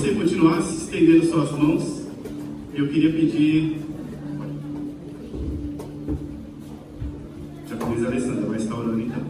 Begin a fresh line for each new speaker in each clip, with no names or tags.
você continuasse estendendo suas mãos, eu queria pedir... A Luísa Alessandra vai estar orando então.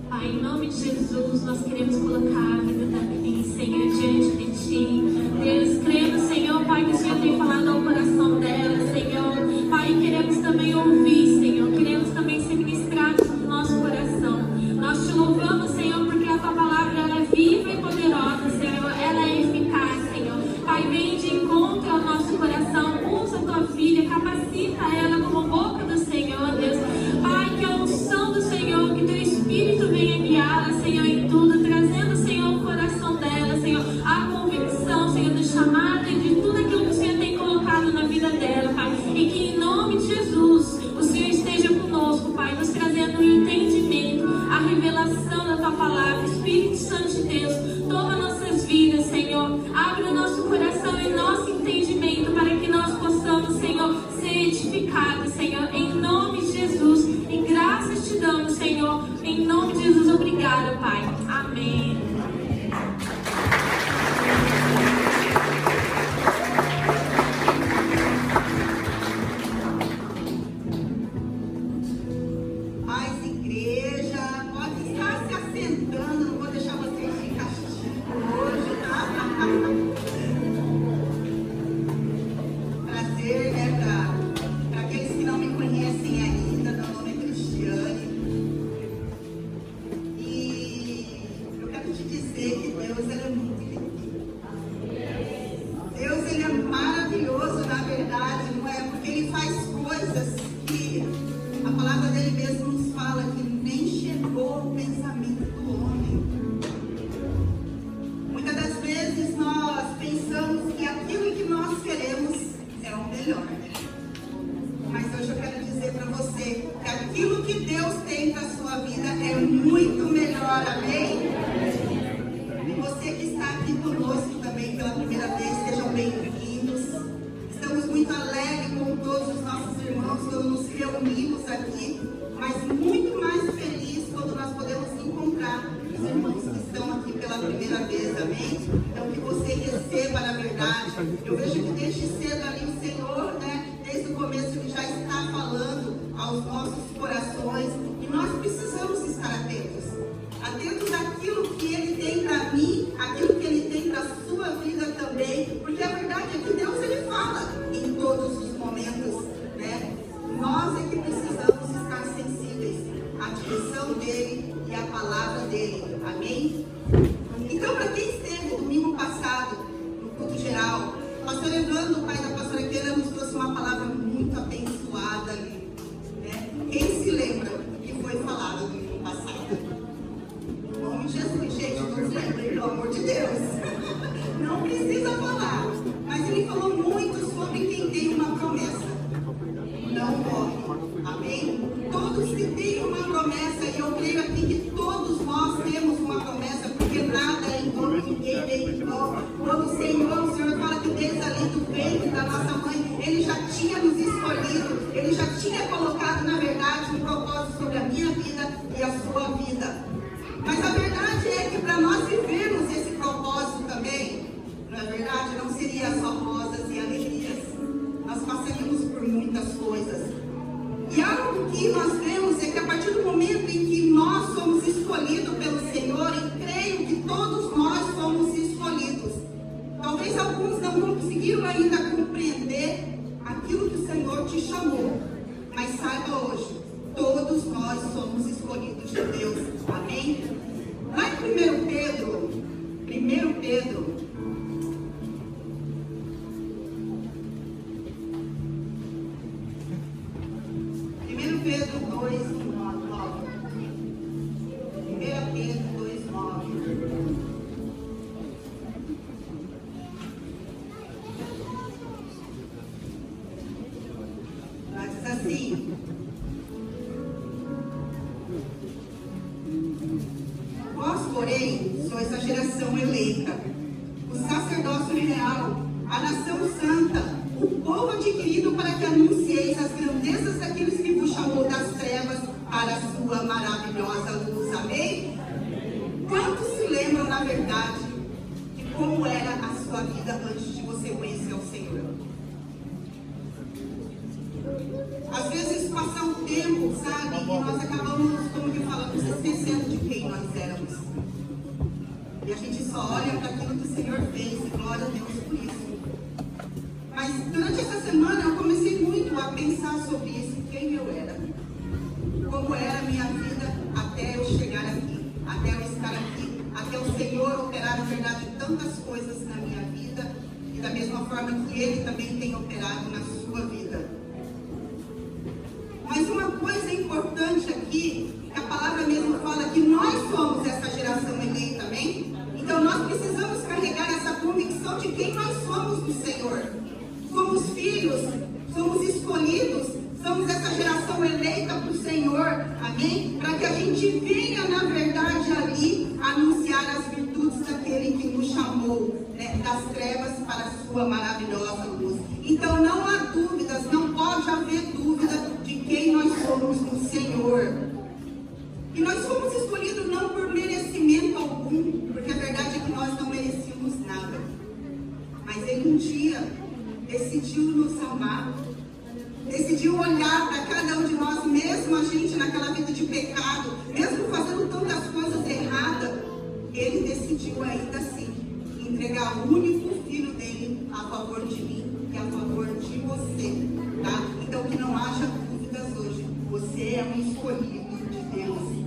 Pai, em nome de Jesus, nós queremos colocar a vida da Cris, Senhor, diante de Ti. Deus, cremos, Senhor, Pai, que o Senhor tem falado ao coração dela, Senhor. Pai, queremos também ouvir, Senhor. Queremos também ser ministrados no nosso coração. Nós te louvamos, Senhor, porque a Tua palavra ela é viva e poderosa, Senhor. Ela é eficaz, Senhor. Pai, vem de encontro ao nosso coração. Usa a Tua filha, capacita ela como boca do Senhor, Deus. Pai, que a unção do Senhor, que Teu Espírito venha guiá-la, Senhor, em tudo, trazendo, Senhor, o coração dela, Senhor, a convicção, Senhor, do chamado e de tudo aquilo que o Senhor tem colocado na vida dela, Pai. E que em nome de Jesus, o Senhor esteja conosco, Pai, nos trazendo o entendimento, a revelação da Tua palavra. Espírito Santo de Deus, toma nossas vidas, Senhor. Abre o nosso coração e nosso entendimento para que nós possamos, Senhor, ser edificados, Senhor, em nome de Jesus. E graças te damos, Senhor, em nome de Jesus. Obrigada, Pai. Amém.
Paz, igreja, pode estar se assentando, não vou deixar vocês de castigo hoje, tá? Prazer, né, para aqueles que não me conhecem ainda, meu nome é Cristiane. E eu quero te dizer que Deus, ele é muito lindo. Deus, ele é maravilhoso, na verdade, não é? Porque ele faz coisas que a palavra dele mesmo nos fala que nem chegou o pensamento do homem. Muitas das vezes nós pensamos que aquilo que nós queremos é o melhor. Mas hoje eu quero dizer para você que aquilo que Deus tem para a sua vida é muito melhor, amém? E você que está aqui conosco também pela primeira vez, sejam bem-vindos. Estamos muito alegres com todos os nossos irmãos quando nos reunimos aqui, mas muito mais felizes quando nós podemos encontrar os irmãos que estão aqui pela primeira vez, amém? Então que você receba, na verdade. Eu vejo que desde cedo ali o Senhor, né, desde o começo ele já está falando aos nossos corações e nós precisamos estar atentos. Atentos àquilo que Ele tem para mim, aquilo que Ele tem para a sua vida também, porque a verdade é que Deus, Ele fala em todos os momentos, né? Nós é que precisamos estar sensíveis à direção dEle e à palavra dEle, amém? Então, para quem esteve domingo passado, no culto geral, o pastor Evandro, o pai da pastora Keila, nos trouxe uma palavra muito abençoada ali, né? Quem se lembra do que foi falado domingo passado? Em nome de Jesus, gente, não se lembrem, pelo amor de Deus. Não precisa falar. Mas ele falou muito sobre quem tem uma promessa. Não morre. Amém? Todos que têm uma promessa, e eu creio aqui que todos nós temos uma promessa, porque nada é em vão, ninguém é em vão. Quando o Senhor fala que desde ali do ventre da nossa mãe, Ele já tinha nos escolhido, Ele já tinha colocado, na verdade, um propósito sobre a minha vida e a sua vida. Mas a verdade é que para nós vivermos esse propósito também, na verdade, não seria só rosas e alegrias. Nós passaríamos por muitas coisas. E algo que nós vemos é que a partir do momento em que nós somos escolhidos pelo Senhor, e creio que todos nós somos escolhidos, talvez alguns não conseguiram ainda compreender aquilo que o Senhor te chamou. Mas saiba hoje, todos nós somos escolhidos de Deus. Amém? Lá em 1 Pedro, 1 Pedro 2, 9. 1 Pedro 2, 9. Ela diz assim: vós, porém, sois a geração eleita, o sacerdócio real, a nação santa, o povo adquirido para que anuncieis as grandezas daqueles que vos chamou das trevas para a sua maravilhosa luz. Amém? Quantos se lembram lembram, na verdade, de como era a sua vida antes de você conhecer o Senhor? Às vezes passa um tempo, sabe, e nós acabamos, como que falamos, esquecendo de quem nós éramos. E a gente só olha para aquilo que o Senhor fez, e glória a Deus por isso. Mas durante essa semana eu comecei muito a pensar sobre isso, quem eu era. Como era a minha vida até eu chegar aqui, até eu estar aqui, até o Senhor operar, na verdade, tantas coisas na minha vida, e da mesma forma que Ele também tem operado na sua vida. Mas uma coisa importante aqui, a palavra mesmo fala que nós somos essa geração eleita, amém? Então nós precisamos carregar essa convicção de quem nós somos do Senhor. Somos filhos, somos escolhidos, somos essa geração eleita para o Senhor, amém? Para que a gente venha, na verdade, ali anunciar as virtudes daquele que nos chamou, né, das trevas para a sua maravilhosa luz. Então não há dúvidas, não pode haver dúvida de quem nós somos no Senhor. E nós fomos escolhidos não por merecimento algum, porque a verdade é que nós não merecíamos nada. Mas Ele um dia decidiu nos amar, decidiu olhar para cada um de nós, mesmo a gente naquela vida de pecado, mesmo fazendo tantas coisas erradas, Ele decidiu ainda assim entregar o único filho dele a favor de mim e a favor de você, tá? Então que não haja dúvidas hoje, você é um escolhido de Deus.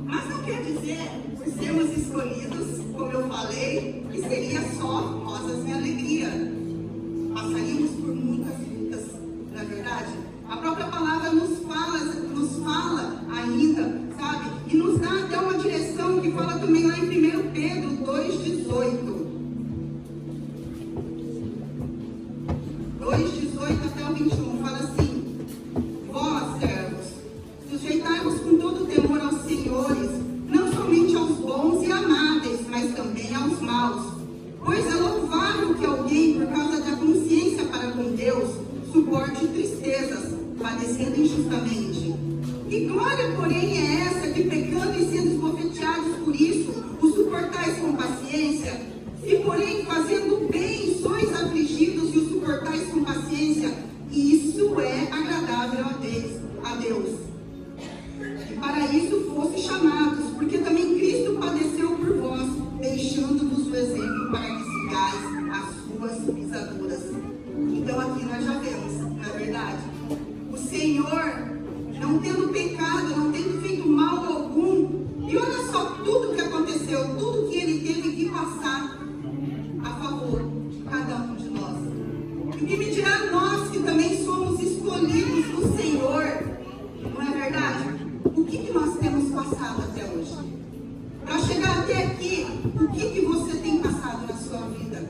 Mas não quer dizer, por sermos escolhidos, como eu falei, que seria só rosas e alegria. Passaríamos por muitas lutas, não é verdade? A própria palavra nos fala ainda, sabe? E nos dá até uma direção que fala também lá em 1 Pedro 2,18. 2,18 até o 21, fala assim: vós, servos, sujeitai-vos com todo temor aos senhores, não somente aos bons e amáveis, mas também aos maus. Pois é louvável que alguém, por causa da consciência para com Deus, suporte tristezas, padecendo injustamente. Que glória, porém, é essa que, pecando e sendo esbofeteados por isso, o suportais com paciência? Se, porém, fazendo bem, sois afligidos e o suportais com paciência, isso é agradável a Deus. E para isso fosse chamados, porque também Cristo padeceu por vós, deixando-vos o exemplo para que sigais as suas pisaduras. Então aqui nós já vemos, não é verdade? O Senhor, não tendo pecado, não tendo feito mal algum, e olha só tudo que aconteceu, tudo que Ele teve que passar a favor de cada um de nós. E que me dirá nós que também somos escolhidos do Senhor, não é verdade? O que nós temos passado até hoje? Para chegar até aqui, o que você tem passado na sua vida?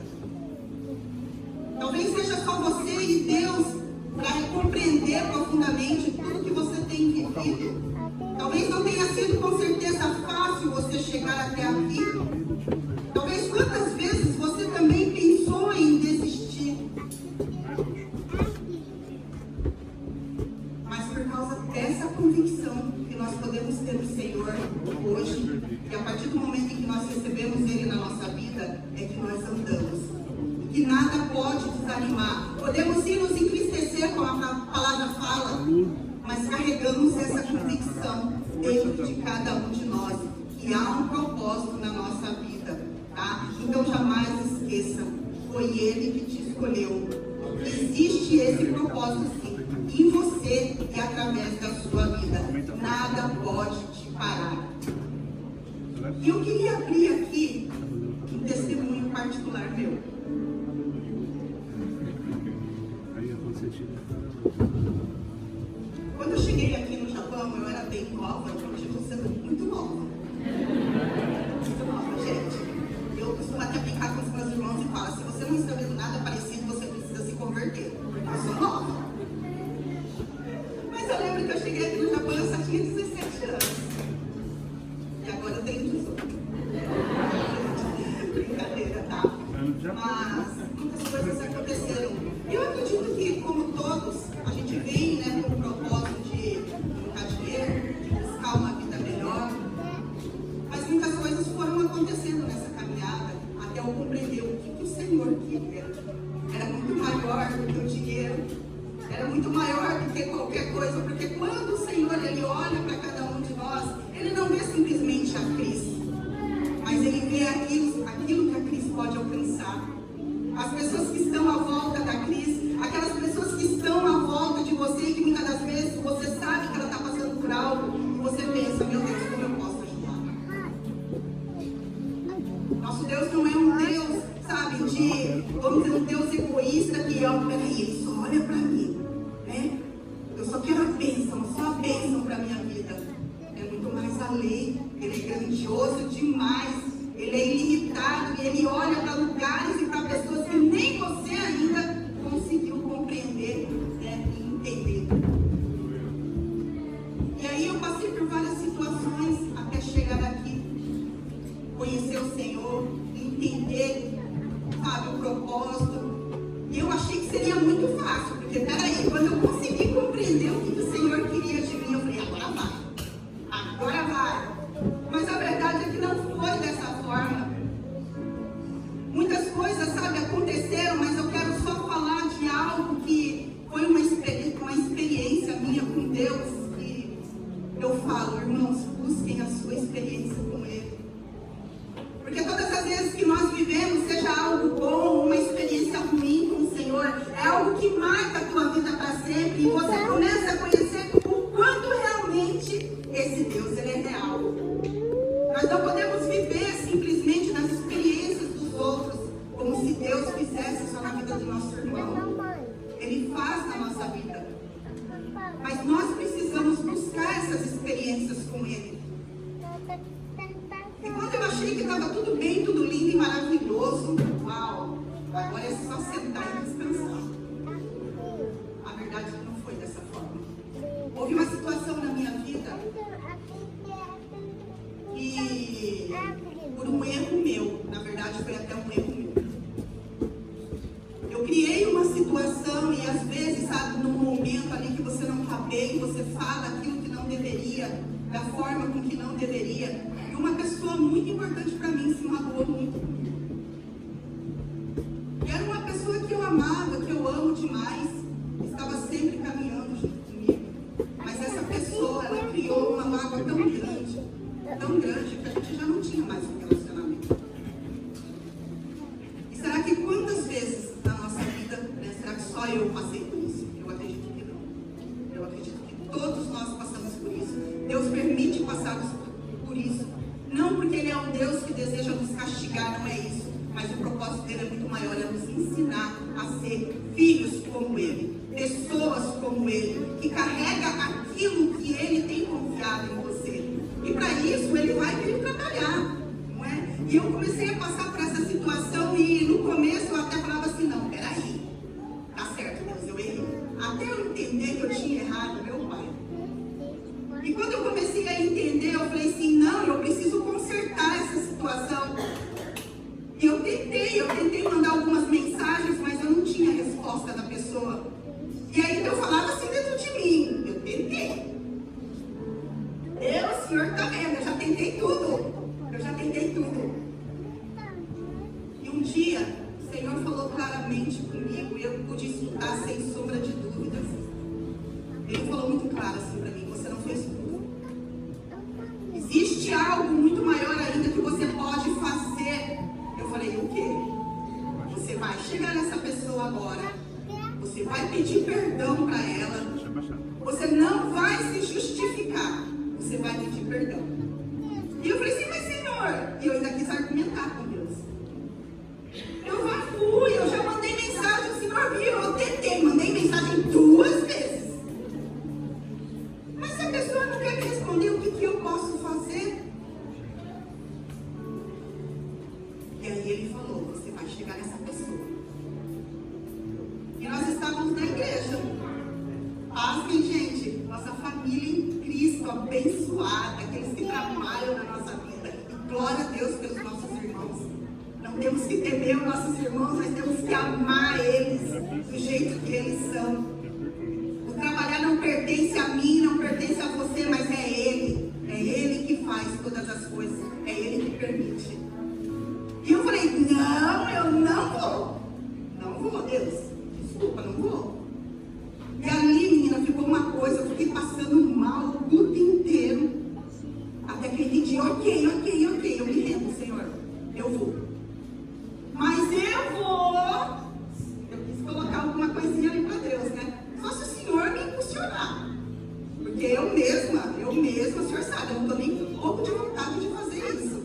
Talvez seja só você e Deus para compreender profundamente tudo que você tem vivido. Talvez não tenha sido com certeza fácil você chegar até aqui. Talvez quantas vezes você também pensou em desistir. Mas por causa dessa convicção que nós podemos ter no Senhor hoje, e a partir do momento em que nós recebemos Ele na nossa vida, é que nós andamos. E que nada pode desanimar. Podemos ir nos entristecer, como a palavra fala, mas carregamos essa convicção dentro de cada um de nós, que há um propósito na nossa vida, tá? Então jamais esqueça, foi Ele que te escolheu. Existe esse propósito sim, em você e através da sua vida. Nada pode te parar. E eu queria abrir aqui um testemunho particular meu. Quando eu cheguei aqui no Japão, eu era bem nova, eu continuo sendo muito nova. Muito nova, gente. Eu costumo até brincar com os meus irmãos e falar: se você não está vendo nada parecido, você precisa se converter, porque eu sou nova. Mas eu lembro que eu cheguei aqui no Japão, eu só tinha 17 anos. E agora eu tenho 18. Brincadeira, tá? Mas muitas coisas aconteceram. Eu acredito que, como todos, a gente vem, né, com o propósito de juntar dinheiro, de buscar uma vida melhor. Nosso Deus não é um Deus, sabe, vamos dizer, um Deus egoísta que peraí, ele só olha para mim, né? Eu só quero a bênção, só a bênção para minha vida. É muito mais além, ele é grandioso demais, ele é ilimitado e ele olha para lugares e para pessoas que nem você ainda conseguiu compreender, né, e entender. E aí eu passei por várias situações até chegar aqui, conhecer o Senhor, entender, sabe, o propósito. E eu achei que seria muito fácil, porque peraí, quando eu consegui compreender o que o Senhor queria de mim, eu falei, agora vai. Mas a verdade é que não foi dessa forma. Muitas coisas, sabe, aconteceram, mas eu quero só falar de algo que foi uma experiência minha com Deus. E eu falo, irmãos, busquem a sua experiência com Ele. Porque todas as vezes que nós vivemos, seja algo bom, uma experiência ruim com o Senhor, é algo que marca a tua vida para sempre. E você começa a conhecer o quanto realmente esse Deus, ele é real. Nós não podemos viver simplesmente nas experiências dos outros, como se Deus fizesse só na vida do nosso irmão. Ele faz na nossa vida. Mas nós precisamos buscar essas experiências com Ele. E quando eu achei que estava tudo bem, tudo lindo e maravilhoso, uau, agora é só sentar e descansar. A verdade é que não foi dessa forma. Houve uma situação na minha vida e por um erro meu, na verdade foi até um erro meu. Eu criei uma situação e às vezes, sabe, num momento ali que você não está bem, você fala aquilo que não deveria, da forma com que não deveria. E uma pessoa muito importante para mim se magoou muito comigo. E era uma pessoa que eu amava, que eu amo demais, estava sempre caminhando junto comigo. Mas essa pessoa, ela criou uma mágoa tão grande, que a gente já não tinha mais um relacionamento. E será que quantas vezes na nossa vida, né, será que só eu passei por isso? Eu acredito que não. Eu acredito que todos nós passamos por isso. Deus permite passarmos por isso. Não porque Ele é um Deus que deseja nos castigar, não é isso. Mas o propósito dele é muito maior, é nos ensinar a ser filhos como Ele, pessoas como Ele, que carrega aquilo que Ele tem confiado em você. E para isso Ele vai querer trabalhar, não é? E eu comecei a passar por essa situação e no começo eu até falava assim, não, peraí, tá certo Deus, eu errei. Até eu entender que eu tinha errado, meu Pai. E quando eu comecei a entender, eu falei assim, não, eu preciso consertar essa situação. E eu tentei mandar algumas mensagens, mas eu não tinha resposta da pessoa. E aí eu falava assim dentro de mim, eu tentei. O Senhor está vendo, eu já tentei tudo. E um dia, o Senhor falou claramente comigo, e eu pude escutar sem sombra de dúvidas. Ele falou muito claro assim para mim, você não fez tudo. Existe algo muito maior ainda que você pode fazer. Eu falei, o quê? Você vai chegar nessa pessoa agora, você vai pedir perdão para ela, você não vai se justificar, você vai pedir perdão. E eu falei assim, mas Senhor, e eu ainda quis argumentar com Deus. Eu já mandei mensagem, o Senhor viu, eu tentei, mandei mensagem 2 vezes. Mas se a pessoa não quer me responder, o que eu posso fazer? E aí ele falou, você vai chegar nessa pessoa. E nós estávamos na igreja. Pasmem, gente, nossa família em Cristo, abençoada, aqueles que trabalham na nossa vida. E glória a Deus pelos nossos irmãos. Não temos que temer os nossos irmãos, mas temos que amar eles do jeito que eles são. O trabalhar não pertence a mim, não pertence a você, mas é Ele. É Ele que faz todas as coisas. É Ele que permite. E eu falei, não, eu não vou. Não vou, Deus. Desculpa, não vou. E ali, menina, ficou uma coisa, eu fiquei passando mal o culto inteiro. Até que eu entendi, ok, eu me rendo, Senhor. Eu vou. Mas eu vou. Eu quis colocar alguma coisinha ali para Deus, né? Só se o Senhor me impulsionar. Porque eu mesma, o Senhor sabe, eu não estou nem com um pouco de vontade de fazer isso.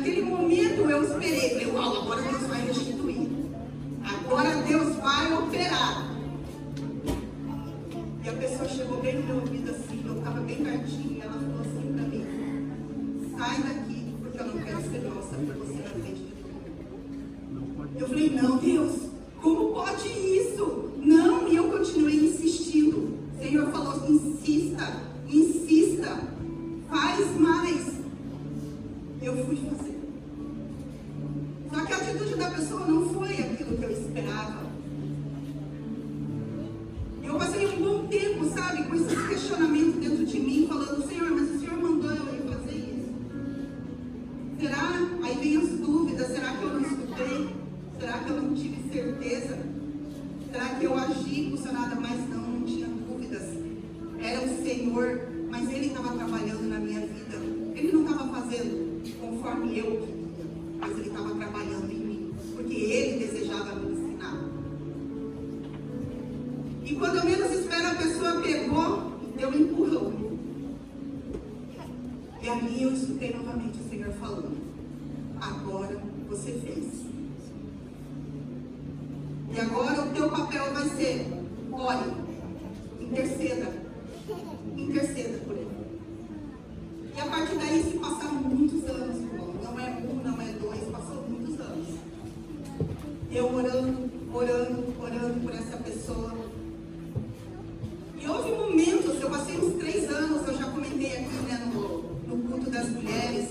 naquele momento eu esperei, falei, uau, agora Deus vai restituir. Agora Deus vai operar. E a pessoa chegou bem no meu ouvido assim, eu estava bem pertinho, e ela falou assim para mim, sai daqui, porque eu não quero ser grossa para você na frente de todo mundo. Eu falei, não, Deus, como pode isso? Não, e eu continuei insistindo. O Senhor falou, insista, insista, faz mais. Eu fui fazer. Só que a atitude da pessoa não foi aquilo que eu esperava. Eu passei um bom tempo, sabe, com esses questionamentos dentro de mim, falando, Senhor, mas o Senhor mandou eu ir fazer isso. Será? Aí vem as dúvidas, será que eu não escutei? Será que eu não tive certeza? Será que eu agi posicionada? Mas não tinha dúvidas. Era o Senhor, mas Ele estava trabalhando na minha vida. Ele não estava fazendo conforme eu queria, mas Ele estava trabalhando em mim, porque Ele desejava me ensinar. E quando eu menos espero, a pessoa pegou e deu um empurrão. E ali eu escutei novamente o Senhor falando, agora você fez. E agora o teu papel vai ser, ore, interceda por ele. E a partir daí se passaram muitos anos, irmão. Não é um, não é dois, passou muitos anos. Eu orando por essa pessoa. E houve momentos, eu passei uns 3 anos, eu já comentei aqui, né, no culto das mulheres.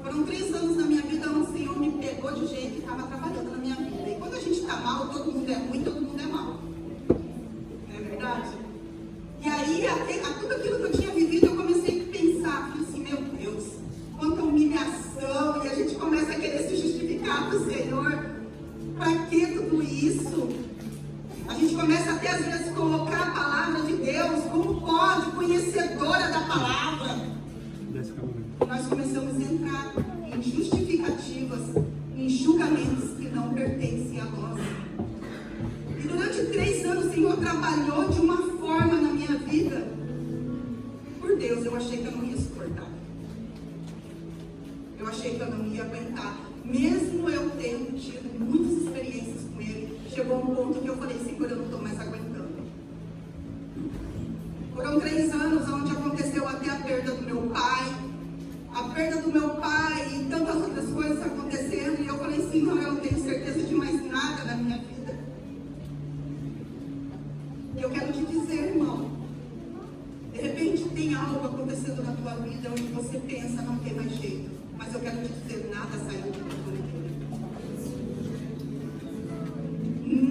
Foram 3 anos na minha vida onde o Senhor me pegou de jeito e estava trabalhando na minha vida. E quando a gente está mal, todo mundo é ruim, todo mundo é mal. Não é verdade? E aí, tudo aquilo que eu tinha vivido, eu comecei a pensar, falei assim, meu Deus, quanta humilhação, e a gente começa a querer se justificar para o Senhor. Para que tudo isso? A gente começa até às vezes colocar a palavra de Deus como pode, conhecedora da palavra. Nós começamos a entrar em justificativas, em julgamentos que não pertencem a nós. E durante 3 anos o Senhor trabalhou de uma forma na minha vida. Por Deus, eu achei que eu não ia suportar. Eu achei que eu não ia aguentar. Mesmo eu tendo tido muitas experiências com Ele, chegou um ponto que eu falei, Senhor, eu não estou mais aguentando. Foram 3 anos onde aconteceu até a perda do meu pai. A perda do meu pai e tantas outras coisas acontecendo. E eu falei, Senhor, eu não tenho certeza de mais nada na minha vida. E eu quero te dizer, irmão, de repente tem algo acontecendo na tua vida onde você pensa, não tem mais jeito. Mas eu quero te dizer, nada saiu do controle dele.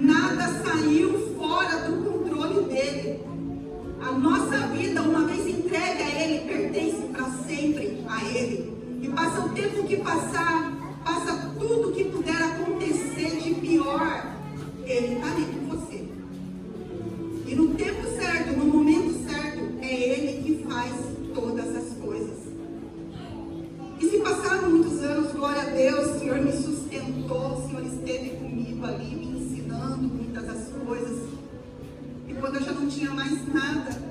Nada saiu fora do controle dele. A nossa vida, uma vez entregue a Ele, pertence para sempre a Ele. E passa o tempo que passar, passa tudo que puder acontecer de pior, Ele está ali com você. E no tempo certo, no momento certo, é Ele que faz todas as coisas. E se passaram muitos anos, glória a Deus, o Senhor me sustentou, o Senhor esteve comigo ali, me ensinando muitas das coisas. E quando eu já não tinha mais nada,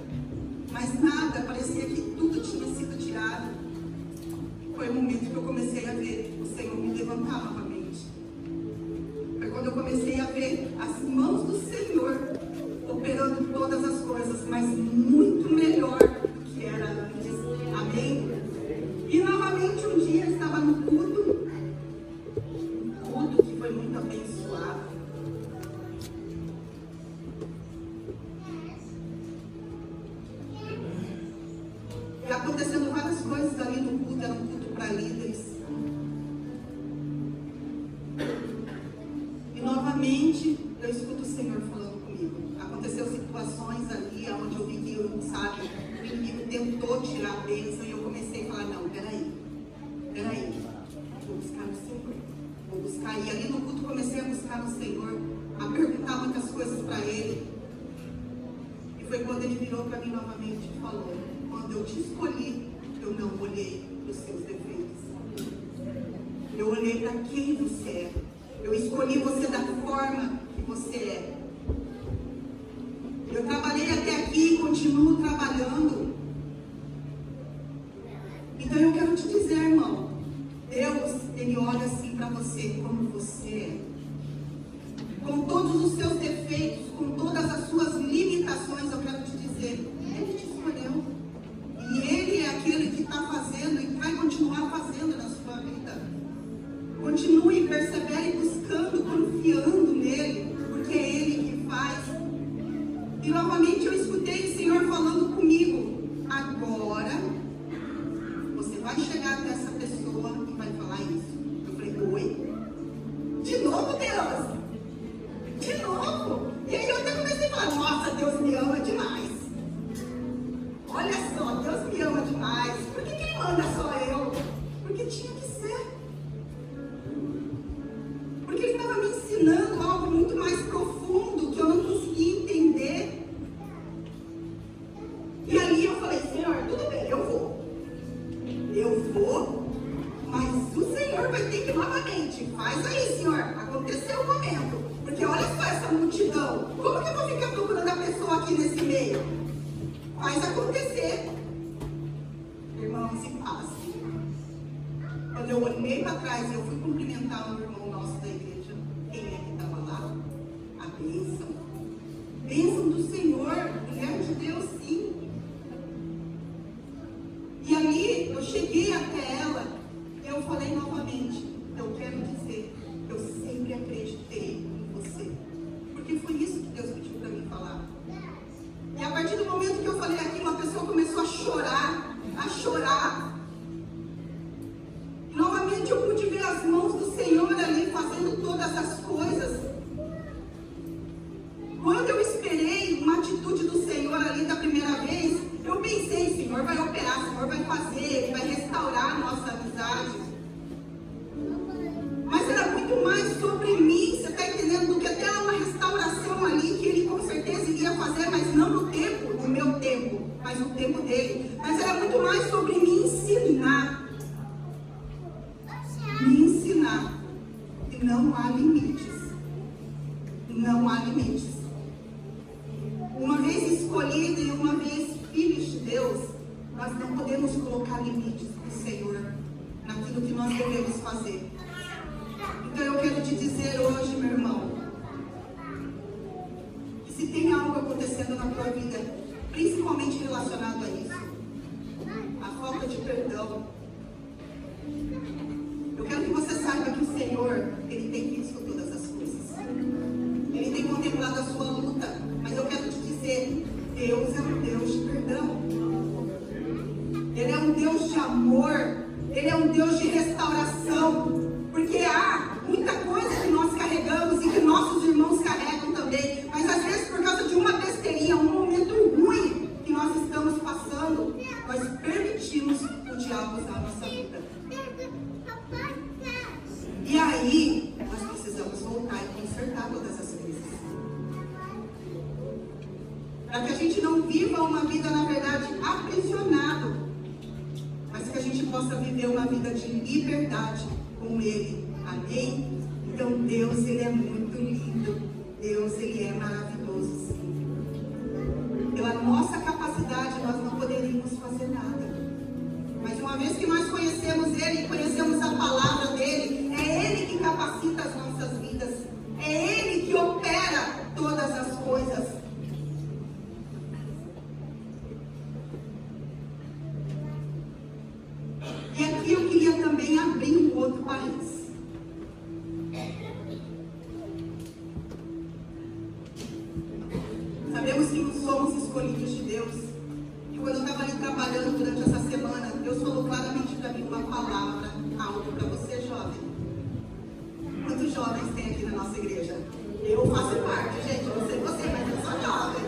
parecia que tudo tinha sido tirado, foi o momento que eu comecei a ver o Senhor me levantar novamente. Foi quando eu comecei a ver as mãos do Senhor operando todas as coisas, mas muito melhor do que era antes. Amém? E novamente um dia eu estava no culto que foi muito abençoado. E acontecendo várias coisas ali no culto, era um culto para líderes. E novamente eu escuto o Senhor falando comigo. Aconteceu situações ali onde eu vi que o inimigo tentou tirar a bênção e eu comecei a falar, não, peraí, vou buscar o Senhor, vou buscar. E ali no culto comecei a buscar o Senhor, a perguntar muitas coisas para Ele. E foi quando Ele virou para mim novamente e falou, quando eu te escolhi, eu não olhei para os seus defeitos. Eu olhei para quem você é. Eu escolhi você da forma que você é. Eu trabalhei até aqui e continuo trabalhando. Então eu quero te dizer, irmão, Deus, Ele olha assim para você como você é. Com todos os seus defeitos, com todas as suas limitações, eu quero te dizer, Ele te escolheu. E Ele é aquele que está fazendo e vai continuar fazendo na sua vida. Continue, persevere buscando, confiando nele, porque é Ele que faz. E novamente eu escutei o Senhor falando comigo, agora você vai chegar até essa pessoa e vai falar isso. Eu falei, oi? De novo, Deus? De novo? E aí eu até comecei a falar, nossa, Deus me ama demais. Olha só, Deus me ama demais. Por que quem manda só eu? Porque tinha que ser. Porque Ele estava me ensinando algo muito mais profundo que eu não conseguia entender. E ali eu falei, Senhor, tudo bem, eu vou. Eu vou, mas o Senhor vai ter que novamente. Faz aí, Senhor. Aconteceu o momento. Porque olha só essa multidão. Como que eu vou ficar procurando a pessoa aqui nesse meio? Faz acontecer. Irmãos, e paz. Quando eu olhei para trás, eu fui cumprimentar um irmão nosso da igreja. Quem é que estava lá? A bênção. Bênção do Senhor. Mulher de Deus, sim. E ali, eu cheguei até ela. E eu falei novamente. Eu quero dizer, eu sempre acreditei em você. Porque foi isso que Deus pediu para mim falar. E a partir do momento que eu falei aquilo, a pessoa começou a chorar. A chorar. Novamente eu pude ver as mãos do Senhor ali fazendo todas as coisas. Quando eu esperei uma atitude do Senhor ali da primeira vez, eu pensei, Senhor vai operar, Senhor vai fazer, Ele vai restaurar a nossa amizade. Mas era muito mais sobre mim, você está entendendo? Do que até uma restauração ali que Ele com certeza iria fazer, mas não no tempo, no meu tempo, mas no tempo dele. Mas era muito mais sobre me ensinar. Me ensinar. E não há limites. Não há limites. Uma vez escolhido e uma vez filhos de Deus, nós não podemos colocar limites do Senhor naquilo que nós devemos fazer. Então eu quero te dizer hoje, meu irmão, que se tem algo acontecendo na tua vida, principalmente relacionado a isso, a falta de perdão, eu quero que você saiba que o Senhor, Ele tem visto todas as coisas. Ele tem contemplado a sua luta. Mas eu quero te dizer, Deus é um Deus de perdão. Ele é um Deus de amor. Ele é um Deus de restauração. Porque há muita coisa que nós carregamos e que nossos irmãos carregam também. Mas às vezes por causa de uma besteirinha, um momento ruim que nós estamos passando, nós permitimos o diabo usar a nossa vida. E aí, nós precisamos voltar e consertar todas as coisas. Para que a gente não viva uma vida, na verdade, aprisionado. Mas que a gente possa viver uma vida de liberdade com Ele. Amém? Então Deus, Ele é muito lindo. Deus, Ele é maravilhoso, sim. Pela nossa capacidade, nós não poderíamos fazer nada. Mas uma vez que nós conhecemos Ele, conhecemos a palavra dEle, é Ele que capacita as nossas vidas. É Ele que opera todas as coisas. E aqui eu queria também abrir um outro parênteses. Sabemos que somos escolhidos de Deus. E quando eu estava ali trabalhando durante essa semana, Deus falou claramente para mim uma palavra, algo para você, jovem. Quantos jovens tem aqui na nossa igreja? Eu faço parte, gente. Eu não sei você, mas eu sou jovem.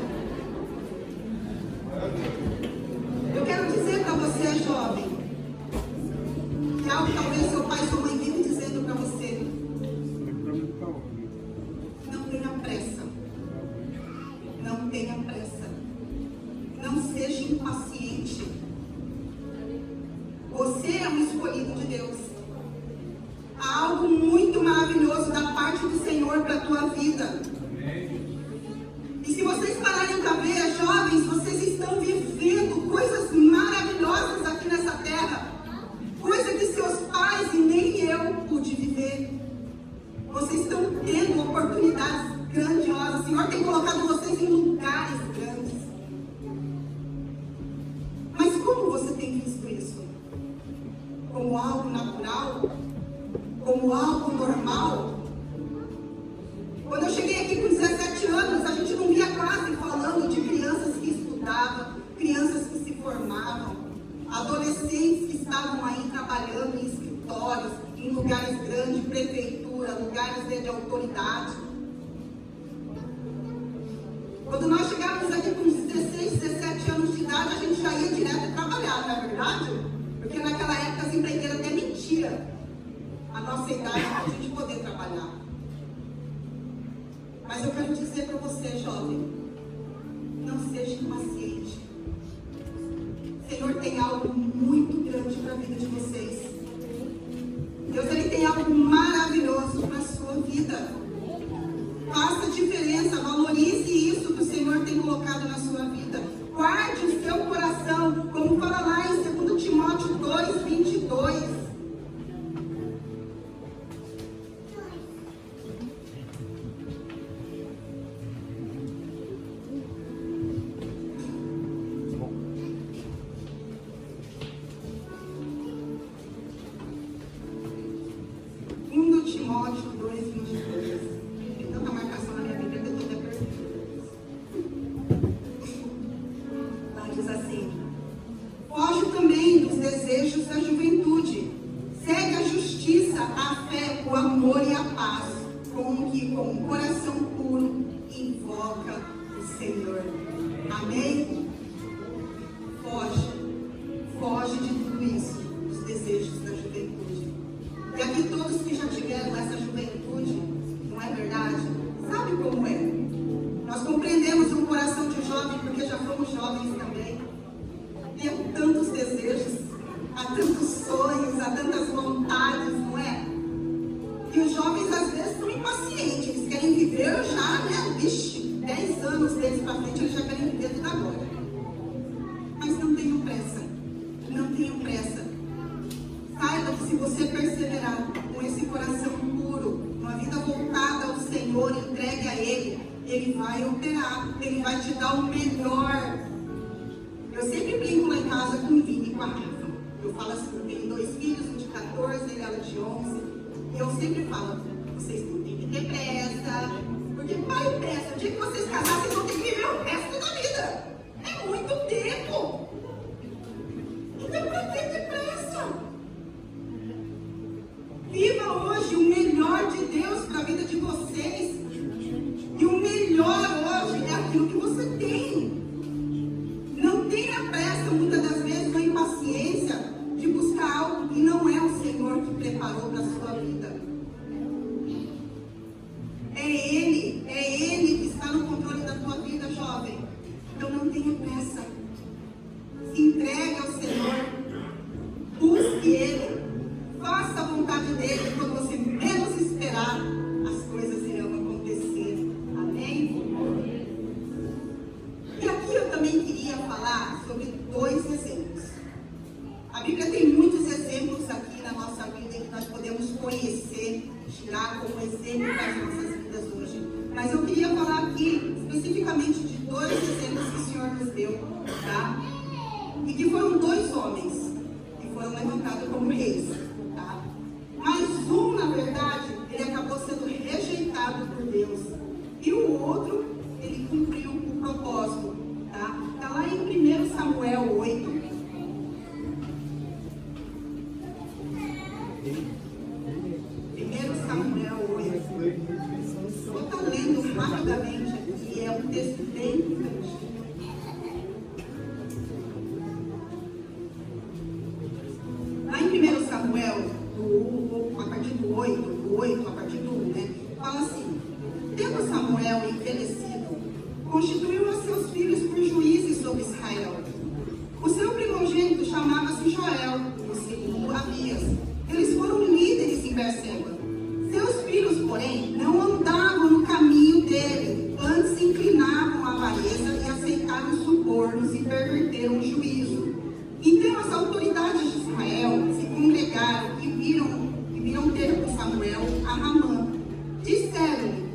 Eu quero dizer para você, jovem, que algo talvez seu pai e sua mãe vivam dizendo para você. Não tenha pressa. Não tenha pressa. Não seja impaciente. Você é um escolhido de Deus. Há algo muito maravilhoso da parte do Senhor para a tua vida. E se vocês pararem para ver, jovens, vocês estão vivendo coisas maravilhosas aqui nessa terra. Coisa que seus pais e nem eu como algo normal. Quando eu cheguei aqui com 17 anos, a gente não via quase falando de crianças que estudavam, crianças que se formavam, adolescentes que estavam aí trabalhando em escritórios, em lugares grandes, prefeitura, lugares de autoridade. Quando nós chegávamos aqui com 16, 17 anos de idade, a gente já ia direto trabalhar, não é verdade? Porque naquela época as empreiteiras até mentiam a nossa idade para a gente poder trabalhar. Mas eu quero dizer para você, jovem, não seja impaciente. O Senhor tem algo muito grande para a vida de vocês. Deus, Ele tem algo maravilhoso para a sua vida. Faça diferença, valorize isso que o Senhor tem colocado na sua vida. Guarde o seu coração, como fala lá em 2 Timóteo 2, 22. Timóteo 2, 22. Tem tanta marcação na minha Bíblia que eu estou até perdida. Lá diz assim: foge também dos desejos da juventude. Segue a justiça, a fé, o amor e a paz, com um coração puro invoca o Senhor. Amém? Foge de tudo isso, dos desejos da juventude. E aqui todos que já tiveram essa juventude, não é verdade? Sabe como é? Nós compreendemos o coração de jovem porque já fomos jovens também. E há tantos desejos, há tantos sonhos, há tantas vontades, não é? E os jovens às vezes estão impacientes, eles querem viver já, né? Vixe, 10 anos deles para frente eles já querem viver tudo agora. Mas não tenham pressa, não tenham pressa. Saiba que se você perseverar com esse coração puro, uma vida voltada ao Senhor, entregue a Ele, Ele vai operar, Ele vai te dar o melhor. Eu sempre brinco lá em casa com o Vini e com a Rafa. Eu falo assim, eu tenho 2 filhos, um de 14 e ela de 11. E eu sempre falo, vocês não têm que ter pressa, porque pai pressa. O dia que vocês casarem, vocês vão ter que viver o resto da vida. É muito tempo. Então pra que ter pressa? Viva hoje o melhor de Deus para a vida de vocês. E o melhor hoje é aquilo que você tem. Não tenha pressa, muitas das vezes, uma impaciência de buscar algo que não é o Senhor que preparou para a sua vida. É Ele que está no controle da tua vida, jovem. Então não tenha pressa. Se entregue ao Senhor. Busque Ele. Faça a vontade dele. Quando você menos esperar, as coisas irão acontecer. Amém? E aqui eu também queria falar sobre 2 exemplos. A Bíblia tem muitos exemplos aqui na nossa vida que nós podemos conhecer, tirar como exemplo para as nossas vidas hoje. Mas eu queria falar aqui especificamente de 2 exemplos que o Senhor nos deu, tá? E que foram 2 homens que foram levantados como reis. Mas um, na verdade, ele acabou sendo rejeitado por Deus. E o outro, ele cumpriu o propósito. Está lá em 1 Samuel 8. 1 Samuel 8. Vou estar lendo rapidamente aqui, é um texto bem grande. Lá em 1 Samuel, a partir do 8, a partir do 1, né? Fala assim: tendo Samuel envelhecido, constituiu a seus filhos por juízes sobre Israel. O seu primogênito chamava-se Joel, o segundo Abias. Eles foram líderes em Berseba. Seus filhos, porém, não andavam no caminho dele, antes se inclinavam à avareza e aceitaram subornos e perverteram o juízo. Então as autoridades de Israel se congregaram e viram ter com Samuel a Ramã. Disseram-lhe: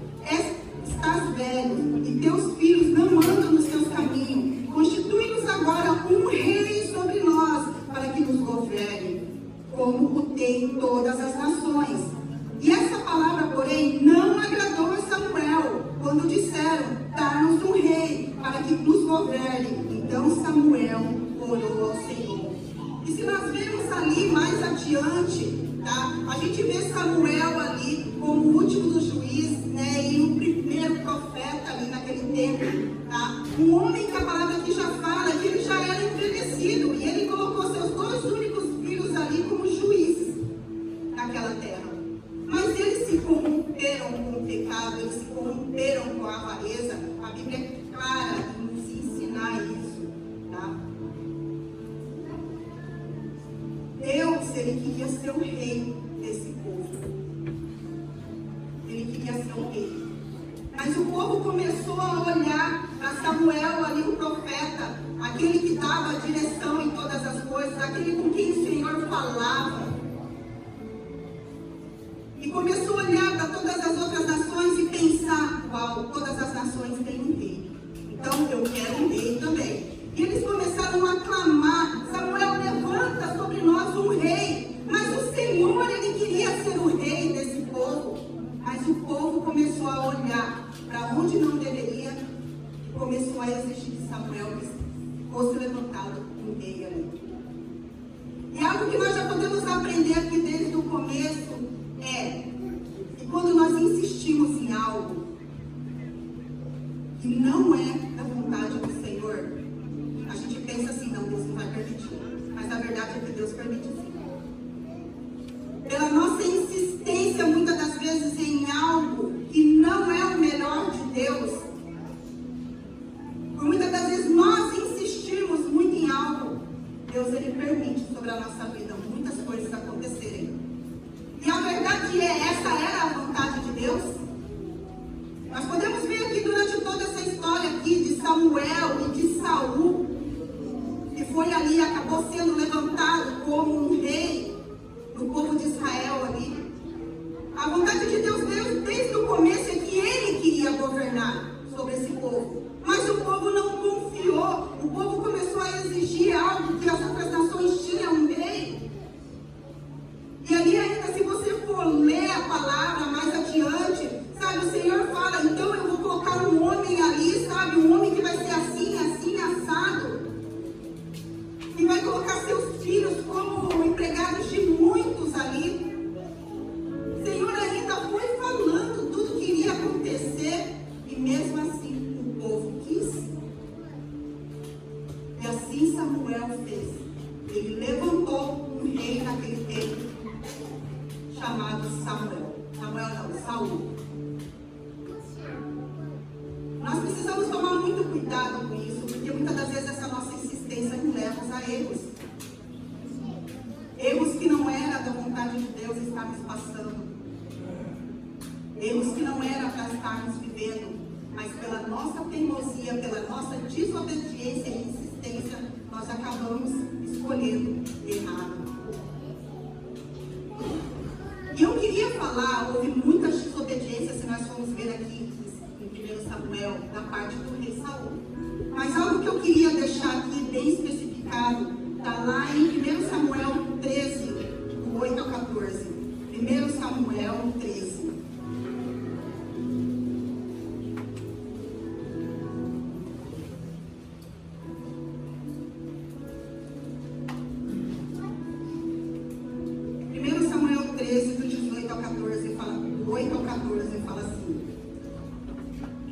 estás velho e teus filhos não andam nos teus caminhos. Constitui-nos agora um rei sobre nós, para que nos governe, como o tem todas as nações. governe. Então Samuel orou ao Senhor. E se nós vemos ali mais adiante, tá? A gente vê Samuel ali como o último dos juízes, né? E o primeiro profeta ali naquele tempo, tá? Um homem que a palavra aqui já fala que ele já era envelhecido e ele colocou seus 2 únicos filhos ali como juízes naquela terra. Mas eles se corromperam com o pecado, eles se corromperam com a avareza. A Bíblia é clara em nos ensinar isso, tá? Deus, ele queria ser o rei desse povo. Ele queria ser o rei. Mas o povo começou a olhar para Samuel ali, o profeta, aquele que dava a direção em todas as coisas, aquele com quem o Senhor falava. E começou a olhar para todas as outras nações e pensar: uau, todas as nações têm um rei. Então eu quero um rei também. E eles começaram a clamar: Samuel, levanta sobre nós um rei. Mas o Senhor, ele queria ser o rei desse povo. Mas o povo começou a olhar para onde não deveria e começou a exigir de Samuel que fosse levantado um rei ali. E algo que nós já podemos aprender aqui desde o começo é que quando nós insistimos em algo que não é da vontade do Senhor, a gente pensa assim: não, Deus não vai permitir. Mas a verdade é que Deus permite sim. Pela nossa insistência, muitas das vezes, em algo que não é o melhor de Deus, por muitas das vezes nós insistirmos muito em algo, Deus, ele permite sobre a nossa vida muitas coisas acontecerem. E a verdade é, essa era a vontade de Deus. Nós podemos ver aqui durante toda essa história aqui de Samuel e de Saul, que foi ali, acabou sendo levantado como um rei do povo de Israel ali. A vontade de Deus desde o começo é que ele queria governar sobre esse povo. Mas o povo não confiou. O povo começou a exigir algo que as outras nações tinham, um rei. E ali ainda, se você for ler a palavra mais adiante, sabe, o Senhor fala: então eu vou colocar um homem ali, sabe, um homem que vai ser assim, assim, assado, e vai colocar seus filhos como empregados de muitos ali. O Senhor ainda foi falando tudo que iria acontecer, e mesmo assim o povo quis. E assim Samuel fez. Ele levantou um rei naquele tempo, chamado Samuel. Samuel não, Saul. Nós precisamos tomar muito cuidado com isso, porque muitas das vezes essa nossa insistência nos leva a erros. Erros que não era da vontade de Deus estarmos passando. Erros que não era para estarmos vivendo, mas pela nossa teimosia, pela nossa desobediência e insistência, nós acabamos escolhendo errado. E eu queria falar, houve muitas desobediências, se nós formos ver aqui em 1 Samuel, da parte do rei Saul. Mas algo que eu queria deixar aqui bem especificado, está lá em 1 Samuel 13, do 8 ao 14. 1 Samuel 13. Do 18 ao 14 fala, do 8 ao 14 fala assim: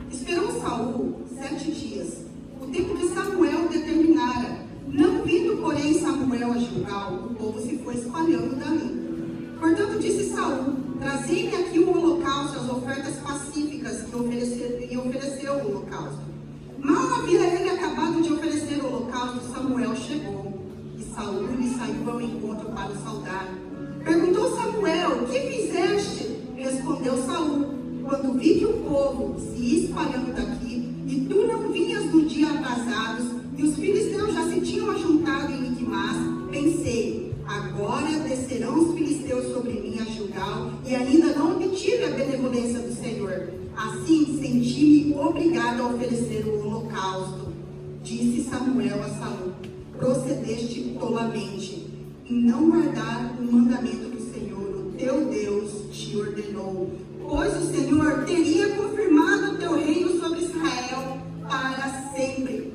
esperou Saul 7 dias, o tempo que Samuel determinara. Não vindo, porém, Samuel a Gilgal, o povo se foi espalhando dali. Portanto, disse Saul: trazei-me aqui o holocausto, as ofertas pacíficas, que ofereceu o holocausto. Mal havia ele acabado de oferecer o holocausto, Samuel chegou, e Saul lhe saiu ao encontro para o saudar. Perguntou Samuel: o que fizeste? Respondeu Saul: quando vi que o povo se ia espalhando daqui, e tu não vinhas no dia atrasados, e os filisteus já se tinham ajuntado em Miquimás, pensei: agora descerão os filisteus sobre mim a Gilgal, e ainda não obtive a benevolência do Senhor. Assim senti-me obrigado a oferecer o holocausto. Disse Samuel a Saul: procedeste tolamente em não guardar o mandamento que o Senhor, o teu Deus, te ordenou, pois o Senhor teria confirmado o teu reino sobre Israel para sempre.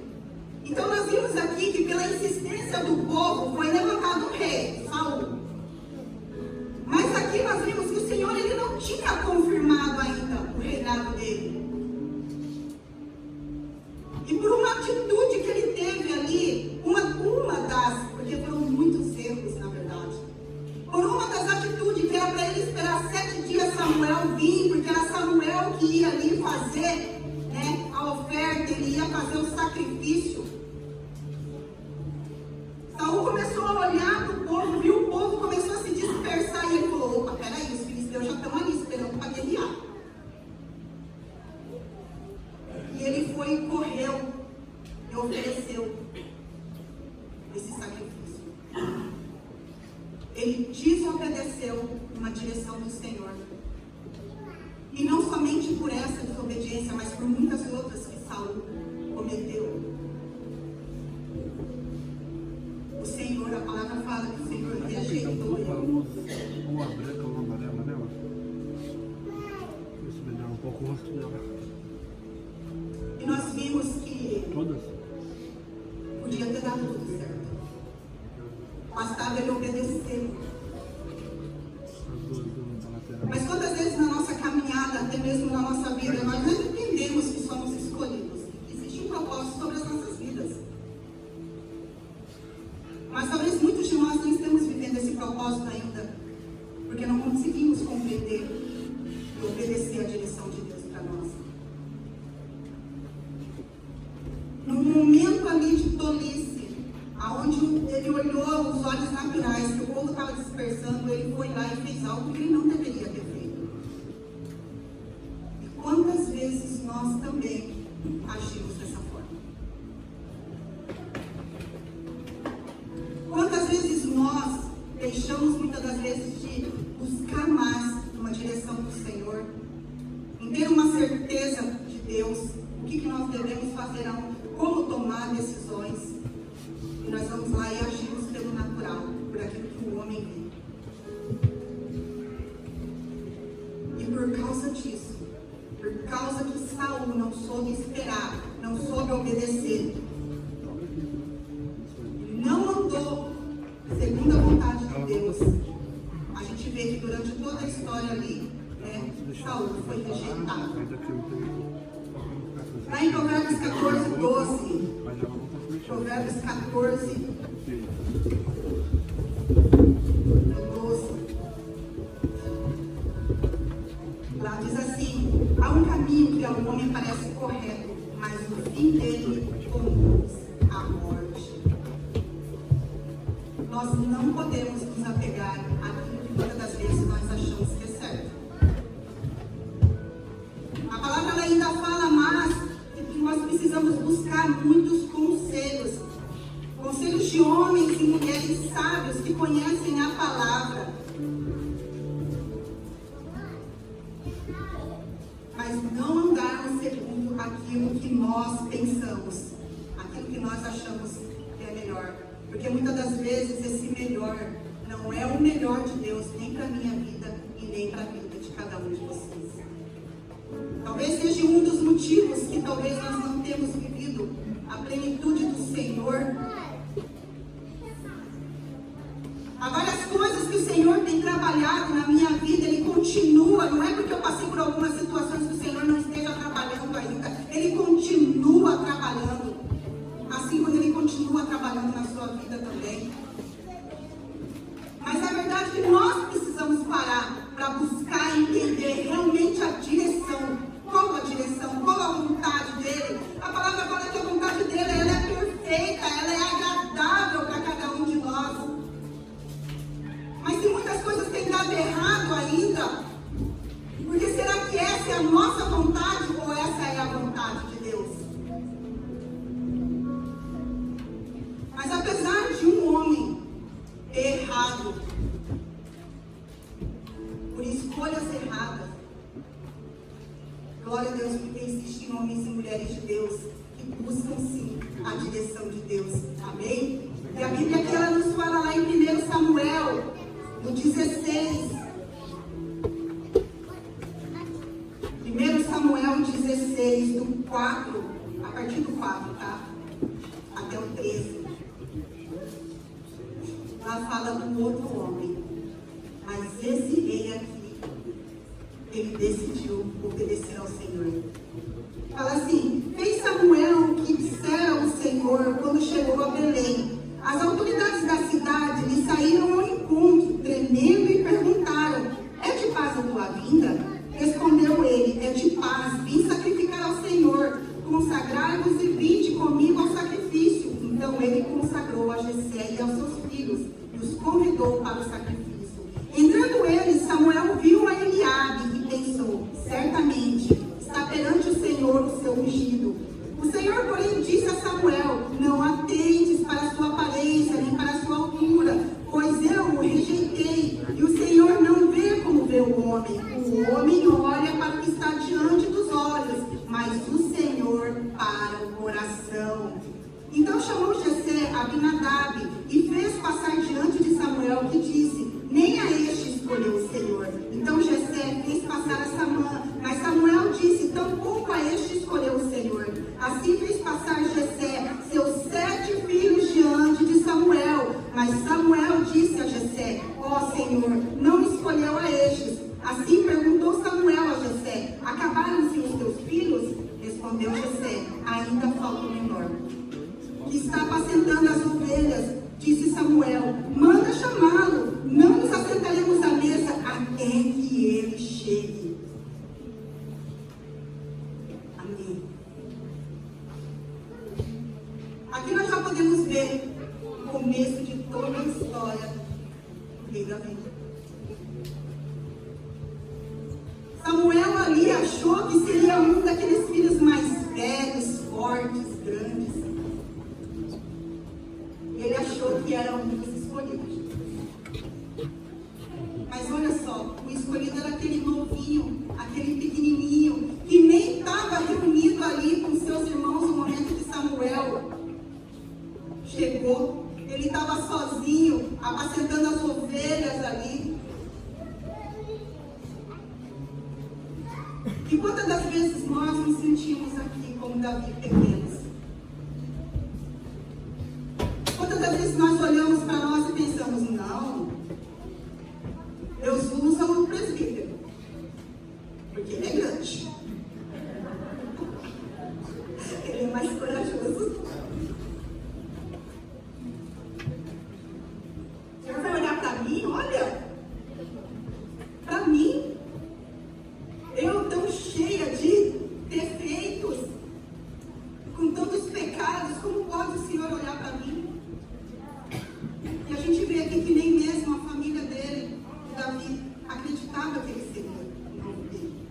Samuel vir, porque era Samuel que ia ali fazer, né, a oferta, ele ia fazer o sacrifício. Saul começou a olhar para o povo, viu o povo, começou a se dispersar, e ele falou: opa, peraí, os filisteus já estão ali esperando para guerrear. E ele foi e correu e ofereceu esse sacrifício. Ele desobedeceu uma direção do Senhor. E não somente por essa desobediência, mas por muitas outras que Saul cometeu. O Senhor, a palavra fala que o Senhor rejeitou ele.
Uma branca, uma amarela nela. Isso melhora um pouco o rosto dela.
E nós vimos que
Todas?
podia ter dado tudo certo. Bastava ele obedecer.
As duas da lateral.
Mas quantas vezes na nossa caminhada, até mesmo na nossa vida, nós não entendemos que somos escolhidos. Existe um propósito sobre as nossas vidas. Mas talvez muitos de nós não estamos vivendo esse propósito ainda, porque não conseguimos compreender e obedecer a direção de Deus para nós. Num momento ali de tolice, aonde ele olhou os olhos naturais, que o povo estava dispersando, ele foi lá e fez algo que ele não deveria ter feito. E quantas vezes nós também agimos dessa forma? Quantas vezes nós deixamos, muitas das vezes, de buscar mais uma direção do Senhor, em ter uma certeza de Deus, o que nós devemos fazer, como tomar decisões, e nós vamos lá e agimos pelo natural, por aquilo que o homem vê. E por causa disso, por causa que Saul não soube esperar, não soube obedecer, não andou segundo a vontade de Deus, a gente vê que durante toda a história ali, né, Saul foi rejeitado. Lá em Provérbios 14, 12, Provérbios 14, 12, lá diz assim: há um caminho que ao homem parece correto, mas o fim dele conduz à morte. Nós não podemos nos apegar àquilo que muitas das vezes nós achamos que é certo. A palavra ela ainda fala mais que nós precisamos buscar muitos conselhos. Conselhos de homens e mulheres sábios que conhecem a palavra. Mas não andarmos segundo aquilo que nós pensamos, aquilo que nós achamos que é melhor. Porque muitas das vezes esse melhor não é o melhor de Deus, nem para a minha vida e nem para a vida de cada um de vocês. Talvez seja um dos motivos que talvez nós não temos vivido a plenitude do Senhor. Há várias coisas que o Senhor tem trabalhado na minha vida, Ele continua, não é porque eu passei por algumas situações que o Senhor não esteja trabalhando ainda, Ele continua trabalhando, assim como Ele continua trabalhando na sua vida também. Mas a verdade é que nós precisamos parar para buscar entender realmente a direção. Qual a direção? Qual a vontade dele? A palavra fala que a vontade dele ela é perfeita, ela é agradável para cada um de nós. Mas se muitas coisas têm dado errado ainda, porque será que essa é a nossa vontade ou essa é a vontade de Deus? Mas apesar de um homem ter errado, por escolhas erradas, glória a Deus, porque existem homens e mulheres de Deus que buscam sim a direção de Deus. Amém? E a Bíblia aqui ela nos fala lá em 1 Samuel, no 16. 1 Samuel 16, do 4, a partir do 4, tá? Até o 13. Lá fala do outro homem. Mas esse rei aqui, ele decidiu obedecer ao Senhor. Fala assim: fez Samuel o que dissera o Senhor quando chegou a Belém. As autoridades da cidade lhe saíram ao encontro, tremendo, e perguntaram: é de paz a tua vinda? O homem olha para o que está diante dos olhos, mas o Senhor para o coração. Então chamou Jessé Abinadab e fez passar diante de Samuel, que disse: nem a este escolheu o Senhor. Então Jessé fez passar a Samã, mas Samuel disse: tampouco a este escolheu o Senhor. Assim fez passar Jessé seus 7 filhos diante de Samuel. Mas Samuel disse a Jessé: ó Senhor, não escolheu a estes. Assim perguntou Samuel a Jessé: acabaram-se os teus filhos? Respondeu Jessé: ainda falta o menor, que está apacentando as ovelhas. Disse Samuel: manda chamá-lo, não nos assentaremos à mesa até que ele chegue. Amém. Aqui nós já podemos ver o começo de toda a história do rei Davi. Samuel ali achou que seria um daqueles filhos mais velhos, fortes, grandes. Ele achou que era um dos escolhidos. Mas olha só, o escolhido era aquele novinho, aquele pequenininho, que nem estava reunido ali com seus irmãos no momento que Samuel chegou. Ele estava sozinho, apacentando as ovelhas ali. E quantas das vezes nós nos sentimos aqui como Davi pequenos? Quantas das vezes nós olhamos para nós e pensamos: não, Deus usa o presbítero, porque ele é grande, ele é mais corajoso. Se você olhar para mim, olha, para mim, eu tão cheia de defeitos, com tantos pecados, como pode o Senhor olhar para mim? E a gente vê aqui que nem mesmo a família dele, Davi, acreditava que ele seria o novo dele.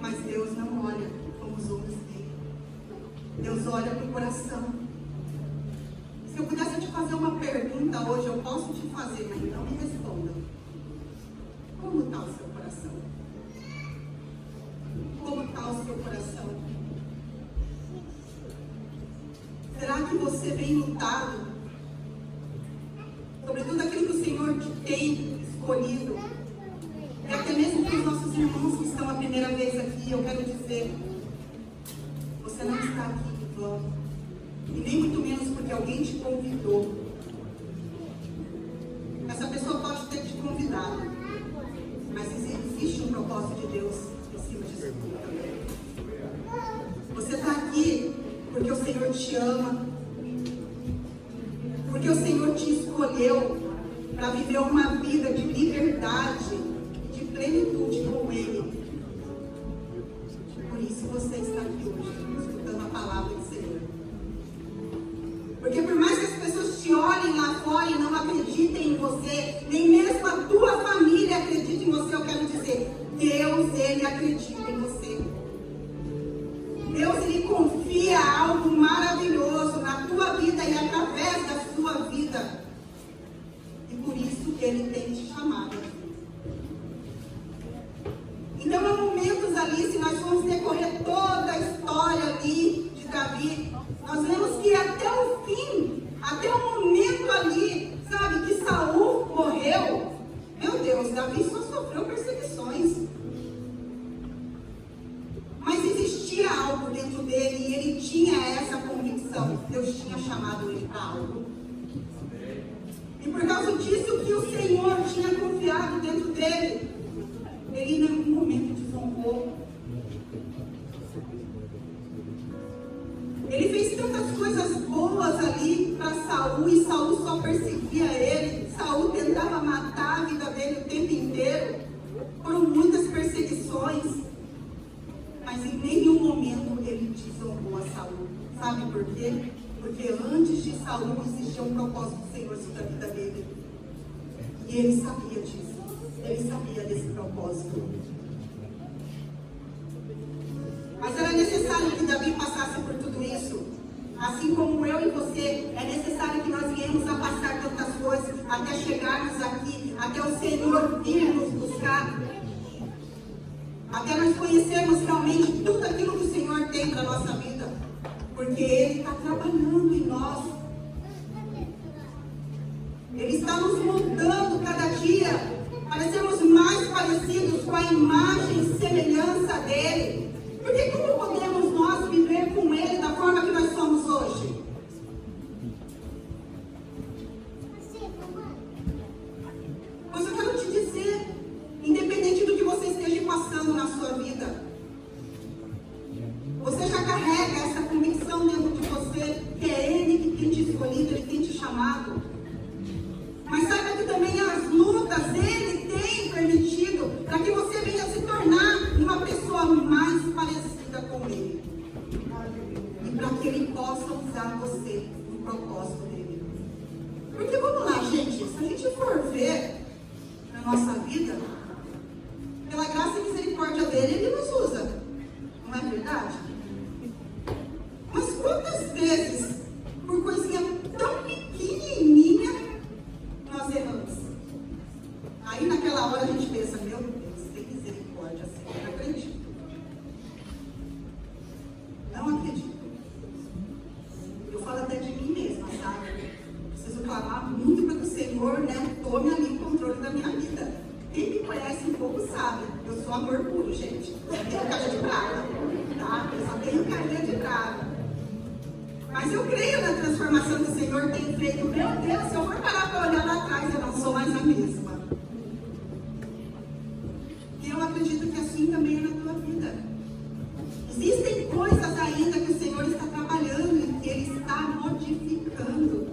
Mas Deus não olha como os homens veem. Deus olha para o coração. Se eu pudesse te fazer uma pergunta hoje, eu posso te fazer, mas não me responda. Como está o seu coração? Como está o seu coração? Será que você vem lutado sobre tudo aquilo que o Senhor te tem escolhido? E até mesmo para os nossos irmãos que estão a primeira vez aqui, eu quero dizer: você não está aqui em vão. E nem muito menos porque alguém te convidou. Essa pessoa pode ter te convidado, mas existe um propósito de Deus em cima disso tudo também. Você está aqui porque o Senhor te ama, porque o Senhor te escolheu para viver uma vida de liberdade, de plenitude com Ele. Por isso você está aqui hoje, escutando a palavra do Senhor. Porque por mais que as pessoas te olhem lá fora e não acreditem em você, nem mesmo a tua família acredite em você, eu quero dizer: Deus, Ele acredita em você. Deus, Ele confia algo maravilhoso na tua vida e através da sua vida. E por isso Ele tem te chamado. Então, há momentos ali, se nós formos decorrer toda a história ali de Davi, nós vemos que até o fim, até o momento ali, sabe, que Saul morreu, meu Deus, Davi só sofreu perseguições. Mas existia algo dentro dele e ele tinha essa convicção. Deus tinha chamado ele para algo. E por causa disso que o Senhor tinha confiado dentro dele, ele em nenhum momento desonrou. Ele fez tantas coisas boas ali para Saul e Saul só perseguia ele. Saul tentava matar a vida dele o tempo inteiro. Foram muitas perseguições. Mas em nenhum momento ele desonrou a Saul. Sabe por quê? Porque antes de Saul existia um propósito do Senhor sobre a vida dele. E ele sabia disso. Ele sabia desse propósito. Mas era necessário que Davi passasse por tudo isso. Assim como eu e você, é necessário que nós viemos a passar tantas coisas até chegarmos aqui, até o Senhor vir nos devemos buscar, até nós conhecermos realmente tudo aquilo que o Senhor tem para a nossa vida, porque Ele está trabalhando em nós. Ele está nos moldando cada dia para sermos mais parecidos com a imagem e semelhança dEle. Porque como podemos nós viver com Ele da forma que nós somos hoje? Pois eu quero te dizer, independente do que você esteja passando na sua vida, você já carrega essa convicção dentro de você que é Ele que tem te escolhido, Ele tem te chamado. Mas saiba que também as lutas Ele tem permitido para que você venha se tornar uma pessoa mais parecida com Ele. E para que Ele possa usar você no propósito dEle. Porque vamos lá, gente, se a gente for ver na nossa vida, pela graça e misericórdia dEle, Ele nos usa. Não é verdade? Mas quantas vezes, por coisinha tão pequenininha, nós erramos? Aí naquela hora a gente pensa, meu Deus, tem misericórdia, Senhor, não acredito. Não acredito. Eu falo até de mim mesma, sabe? Preciso clamar muito para que o Senhor, né, tome ali o controle da minha vida. Quem me conhece um pouco sabe, eu sou amor puro, gente. Eu tenho cara de brava, tá? Eu só tenho carinha de brava. Mas eu creio na transformação que o Senhor tem feito. Meu Deus, se eu for parar para olhar lá atrás, eu não sou mais a mesma. E eu acredito que assim também é na tua vida. Existem coisas ainda que o Senhor está trabalhando e que Ele está modificando.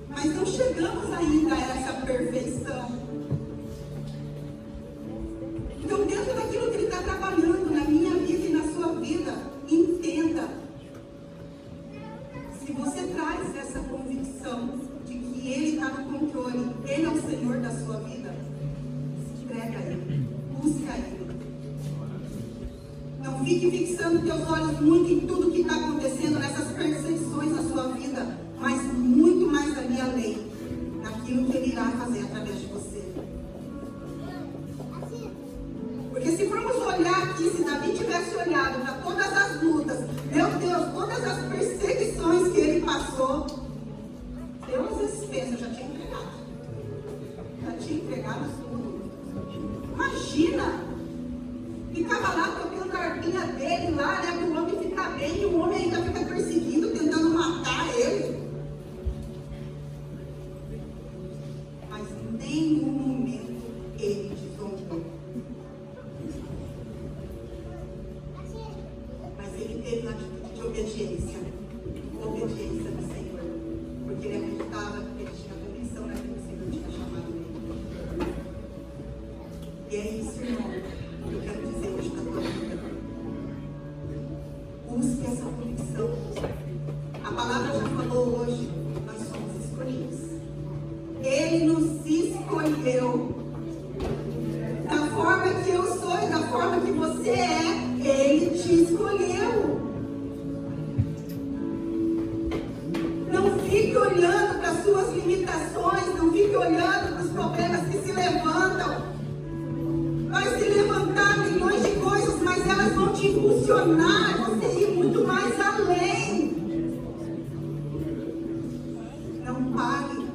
Mas não chegamos ainda a essa perfeição. Então, dentro daquilo que Ele está trabalhando na minha vida e na sua vida, entenda. Se você traz essa convicção de que Ele está no controle, Ele é o Senhor da sua vida, entrega a Ele, busca Ele. Não fique fixando teus olhos muito em tudo que está acontecendo, nessas perseguições na sua vida, mas muito mais ali além, naquilo que Ele irá fazer através de você. Porque se formos olhar aqui, se Davi tivesse olhado para todas as lutas, meu Deus, todas as perseguições que ele passou, eu às vezes penso, eu já tinha entregado. Já tinha entregado tudo. Imagina, ficava lá tocando a arpinha dele lá, né, para o homem ficar bem, e o homem ainda fica perseguindo, tentando matar ele. Mas em nenhum momento ele desonrou. Mas ele teve uma atitude de obediência do Senhor, porque ele acreditava que ele tinha convicção naquilo que o Senhor tinha chamado ele. E é isso, irmão, que eu quero dizer hoje para a tua vida. Busque essa convicção. A palavra já falou hoje, nós somos escolhidos. Ele nos escolheu. Da forma que eu sou e da forma que você é, Ele te escolheu. Não fique olhando para as suas limitações, não fique olhando para os problemas que se levantam. Vai se levantar milhões de coisas, mas elas vão te impulsionar a você ir muito mais além. Não pare,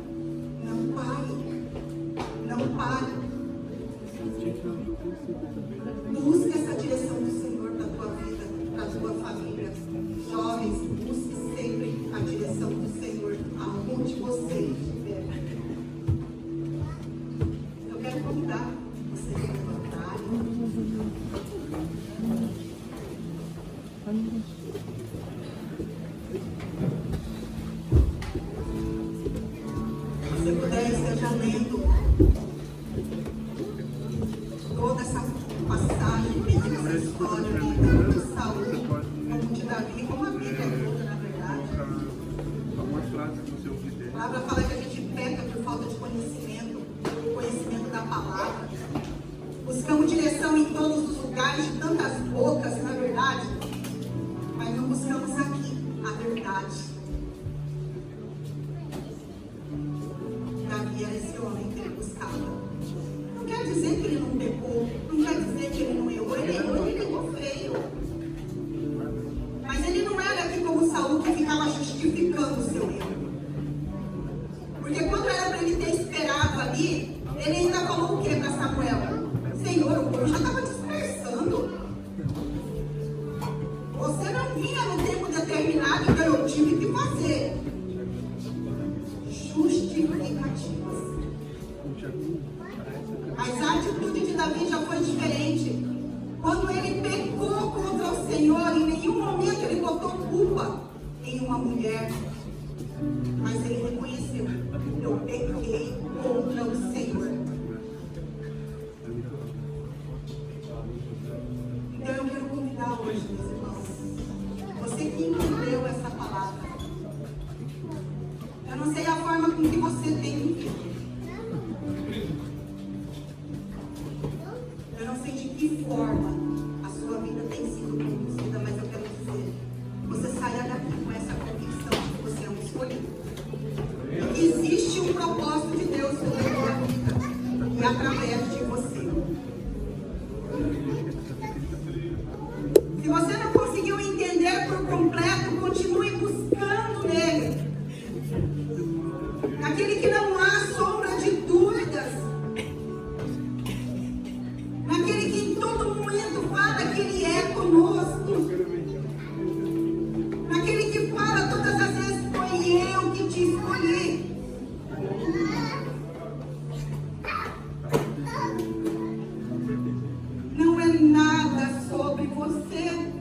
não pare, não pare. Busque essa direção do Senhor para a tua vida, para a tua família. Jovens, busque sempre a direção do Senhor aonde você estiver. Eu quero convidar você a levantarem. Se você puder, esteja lendo toda essa passagem, essa história de Saul, como de Davi, como a Bíblia toda, na verdade. A palavra fala que a gente peca por falta de conhecimento da palavra. Buscamos direção em todos os lugares, de tantas bocas, na verdade, mas não buscamos aqui a verdade. Davi era esse homem que ele buscava. Davi já foi diferente. Quando ele pecou contra o Senhor, em nenhum momento ele botou culpa em uma mulher. Mas ele reconheceu: eu pequei contra o Senhor. Então eu quero convidar hoje, meus irmãos, você que entendeu essa palavra. Eu não sei a forma com que você tem vivido. Eu não sei de que forma a sua vida tem sido conduzida, mas eu quero dizer: você saia daqui com essa convicção de que você é um escolhido. Existe um propósito de Deus sobre a sua vida e através de você. Se você não conseguiu entender por completo, continue buscando nele. Naquele que não há sombra de dúvidas. Naquele que em todo momento fala que ele é conosco. Naquele que fala todas as vezes: foi eu que te escolhi. Não é nada sobre você,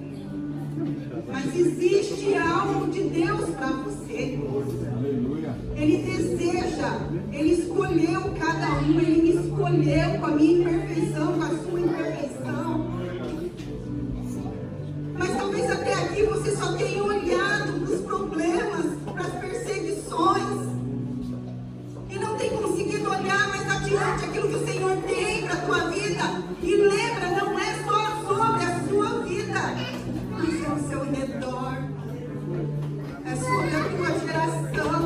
mas existe algo de Deus para você. Ele deseja, ele escolheu cada um, ele me escolheu com a minha imperfeição, com a sua imperfeição. Mas talvez até aqui você só tenha olhado para os problemas, para as perseguições, e não tem conseguido olhar mais adiante aquilo que o Senhor tem para a tua vida. E lembra, não é só sobre a sua vida, mas é ao seu redor, é sobre a tua geração,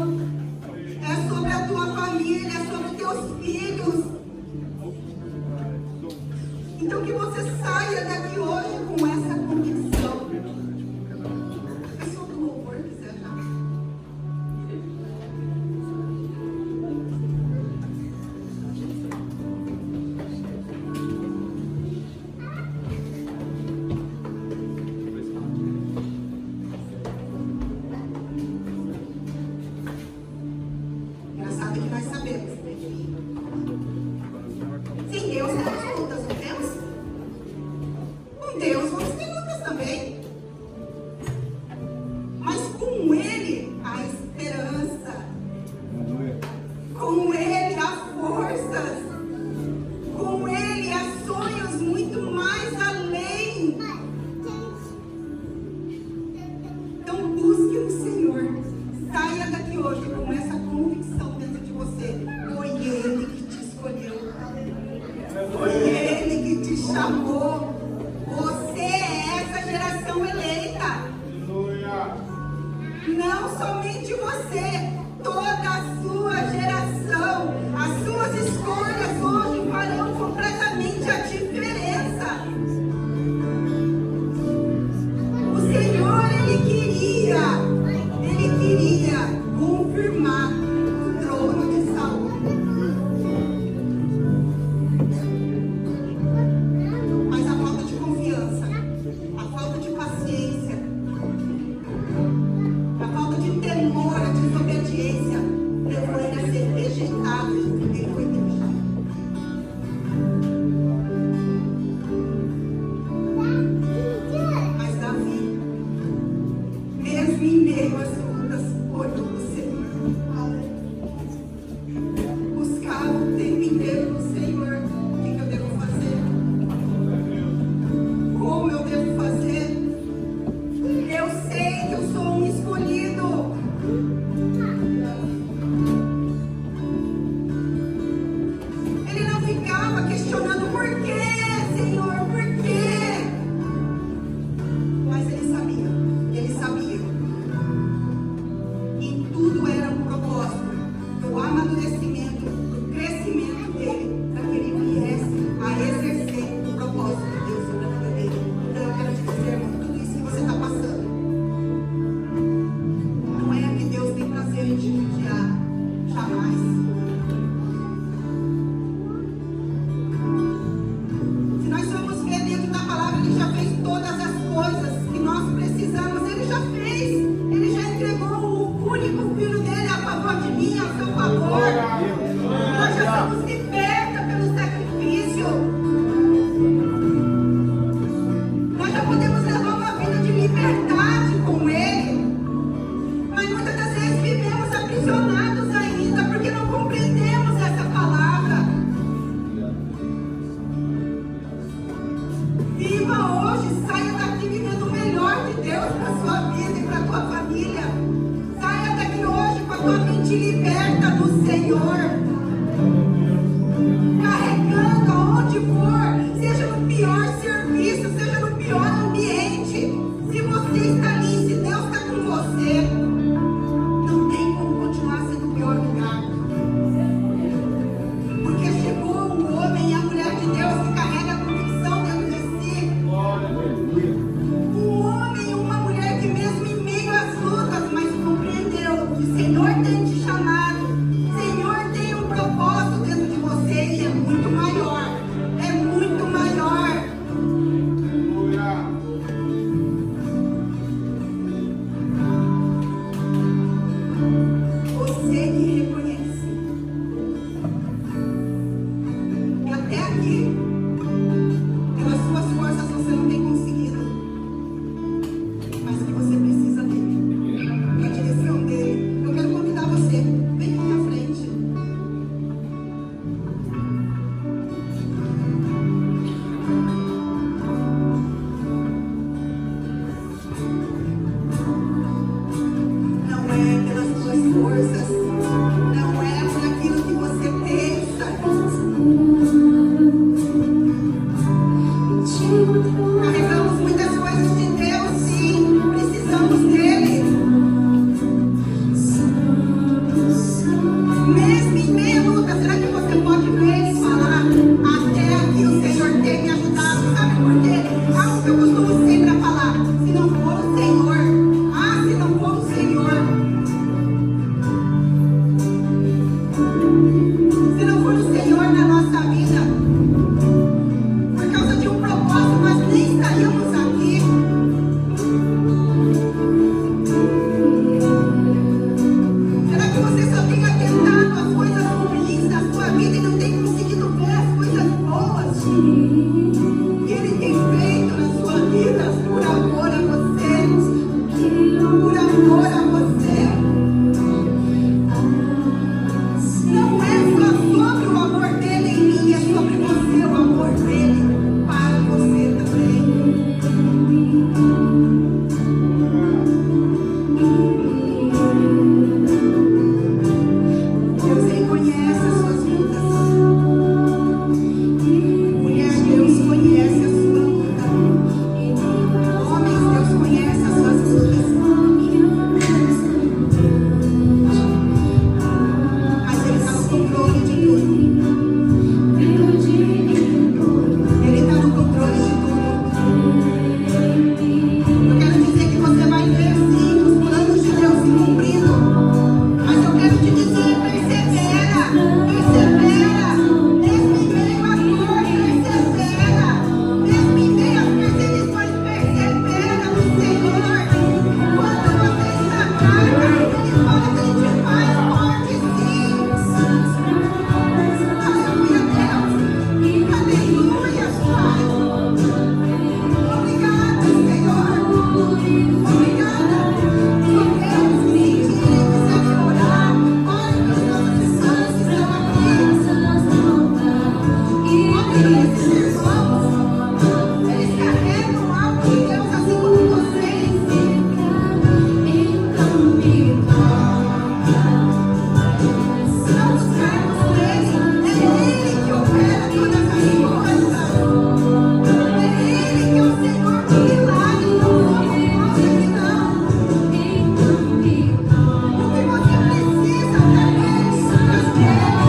é sobre a tua família, é sobre os teus filhos. Então que você saia daqui hoje com essa convicção. É sobre o louvor que você já. Engraçado que nós sabemos, né? Sem Deus temos lutas, não temos? Com Deus vamos ter lutas também. Mas com Ele há esperança. Com Ele há forças. Com Ele há sonhos muito mais além. Então busque o Senhor. Saia daqui hoje com essa convicção dentro de você. Foi Ele que te escolheu. Foi Ele que te chamou. Você é essa geração eleita. Não somente você, toda a sua geração. As suas escolhas hoje farão completamente a diferença. O Senhor, Ele queria confirmar o trono de Saul. Mas a falta de confiança, a falta de paciência, a falta de temor, a desobediência Senhor, carregando aonde for, seja no pior serviço, seja no pior ambiente. Se você está ali, se Deus está com você, não tem como continuar sendo o pior lugar. Porque chegou o homem e a mulher de Deus que carrega a convicção dentro de si. Um homem e uma mulher que mesmo em meio às lutas, mas compreendeu que o Senhor tem te chamado, o Senhor tem um propósito dentro de você e é muito maior. É muito maior. Você que reconhece que até aqui, pelas suas forças, você não tem conseguido, mas que você precisa dele, da direção dele. Eu quero convidar você, vem aqui à frente. Não é pelas suas forças, não é por aquilo que você pensa. Carregamos muitas coisas de Deus, sim, precisamos dele. Mesmo em meia luta, será que você pode ver e falar: até aqui o Senhor tem me ajudado? Sabe por quê? Algo que eu costumo sempre falar: se não for o Senhor, se não for o Senhor, se não for o Senhor na nossa vida, por causa de um propósito, nós nem estaríamos aqui. Será que você só tem atentado às coisas ruins da sua vida e não tem conseguido ver as coisas boas que Ele tem feito na sua vida por amor a você? Por amor a você. Não é só sobre o amor dele em mim, é sobre você, o amor dele para você também. Deus reconhece as suas lutas. Mulher, Deus conhece a sua luta. Homens, Deus conhece as suas lutas. Mas Ele está no controle de tudo. Ele está no controle de tudo. Eu quero dizer que você vai ver sim os planos de Deus se cumprindo. Mas eu quero te dizer, persevera, persevera. Mesmo em meio à dor, persevera. Mesmo em meio às perseguições, persevera no Senhor. Quando você está fraca, Ele fala que Ele te faz forte sim. Aleluia, Deus. Aleluia, Pai. Obrigada, Senhor. Obrigada. Só quero sentir e quiser orar. Ore pelos nossos irmãos que estão aqui. Ore esses irmãos. Eles carregam algo de Deus assim como vocês. Não buscarmos nele. É Ele que opera todas as coisas. É Ele que é o Senhor do milagre. Não somos nós aqui, não. O que você precisa é dele, das dele,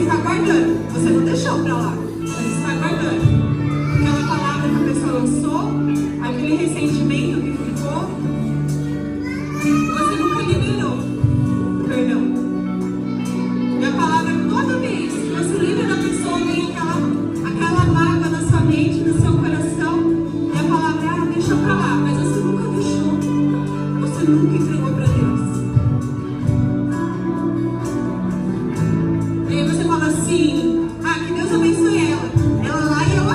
está guardando. Você não deixou para lá. Você está guardando. Aquela palavra que a pessoa lançou, aquele ressentimento que ficou, você nunca liberou. Perdão. E a palavra, toda vez que você lembra da pessoa, vem aquela mágoa na sua mente, no seu coração. E a palavra, deixa pra lá. Mas você nunca deixou. Você nunca entregou pra Deus. E aí você fala assim, que Deus abençoe ela. Ela lá e eu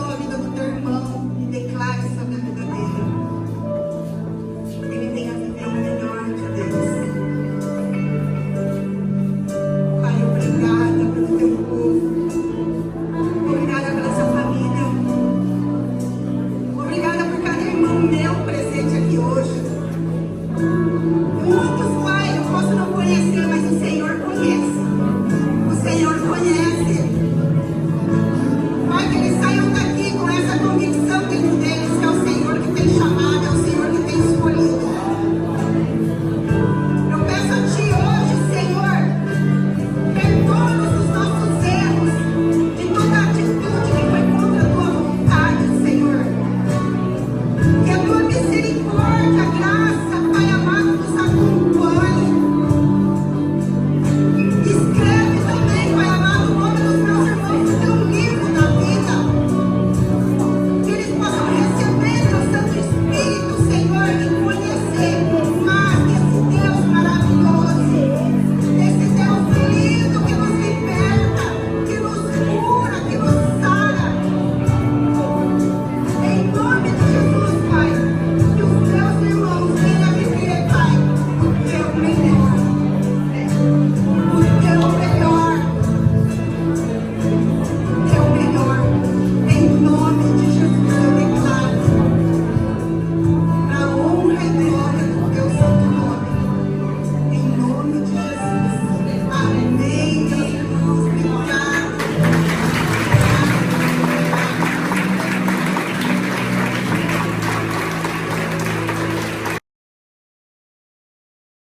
abençoa a vida do teu irmão.